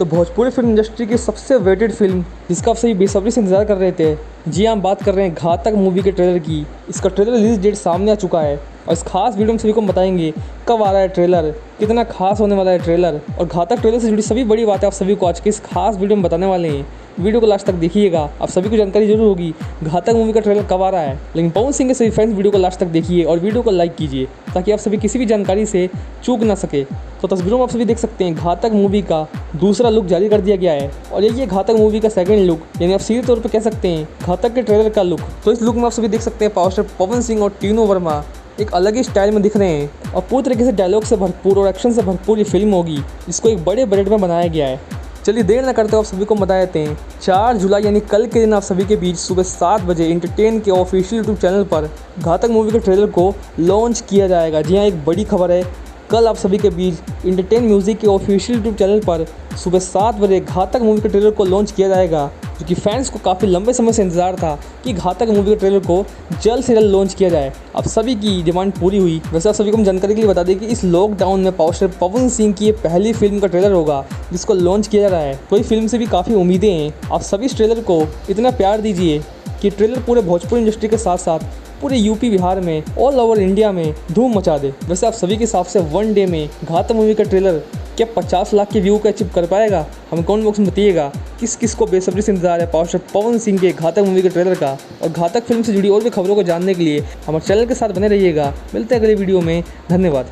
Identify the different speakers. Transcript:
Speaker 1: तो Bhojpuri film industry की सबसे वेटेड फिल्म जिसका आप सभी बेसब्री से इंतजार कर रहे थे, जी हम बात कर रहे हैं घातक मूवी के ट्रेलर की। इसका ट्रेलर रिलीज डेट सामने आ चुका है और इस खास वीडियो में सभी को बताएंगे कब आ रहा है ट्रेलर, कितना खास होने वाला है ट्रेलर और घातक ट्रेलर से जुड़ी सभी बड़ी बातें आप सभी को आज के इस खास वीडियो में बताने वाले हैं। वीडियो को लास्ट तक देखिएगा, आप सभी को जानकारी जरूर होगी घातक मूवी का ट्रेलर कब आ रहा है। लेकिन पवन सिंह के सभी फैंस वीडियो को लास्ट तक देखिए और वीडियो को लाइक कीजिए ताकि आप सभी किसी भी जानकारी से चूक ना सके। तो तस्वीरों में आप सभी देख सकते हैं घातक मूवी का दूसरा लुक जारी कर दिया गया है और ये घातक मूवी का सेकंड लुक, यानी आप सीधे तौर पर कह सकते हैं घातक के ट्रेलर का लुक। तो इस लुक में आप सभी देख सकते हैं पावर स्टार पवन सिंह और टीनू वर्मा एक अलग ही स्टाइल में दिख रहे हैं और पूरी तरीके से डायलॉग से भरपूर और एक्शन से भरपूर ये फिल्म होगी जिसको एक बड़े बजट में बनाया गया है। चलिए देर न करते हो, आप सभी को बता देते हैं 4 जुलाई यानी कल के दिन आप सभी के बीच सुबह 7 बजे एंटरटेन के ऑफिशियल यूट्यूब चैनल पर घातक मूवी के ट्रेलर को लॉन्च किया जाएगा। जी हाँ, एक बड़ी खबर है, कल आप सभी के बीच एंटरटेन म्यूजिक के ऑफिशियल यूट्यूब चैनल पर सुबह 7 बजे घातक मूवी के ट्रेलर को लॉन्च किया जाएगा, जो कि फैंस को काफ़ी लंबे समय से इंतजार था कि घातक मूवी के ट्रेलर को जल्द से जल्द लॉन्च किया जाए। अब सभी की डिमांड पूरी हुई। वैसे आप सभी को हम जानकारी के लिए बता दें कि इस लॉकडाउन में पावर स्टार पवन सिंह की ये पहली फिल्म का ट्रेलर होगा जिसको लॉन्च किया जा रहा है। तो इस फिल्म से भी काफ़ी उम्मीदें हैं। आप सभी इस ट्रेलर को इतना प्यार दीजिए कि ट्रेलर पूरे भोजपुरी इंडस्ट्री के साथ साथ पूरे यूपी बिहार में ऑल ओवर इंडिया में धूम मचा दे। वैसे आप सभी के हिसाब से वन डे में घातक मूवी का ट्रेलर क्या 50 लाख के व्यू को अचीव कर पाएगा? हमें कमेंट बॉक्स में बताइएगा किस किस को बेसब्री से इंतजार है पावर स्टार पवन सिंह के घातक मूवी के ट्रेलर का। और घातक फिल्म से जुड़ी और भी खबरों को जानने के लिए हमारे चैनल के साथ बने रहिएगा। मिलते हैं अगले वीडियो में, धन्यवाद।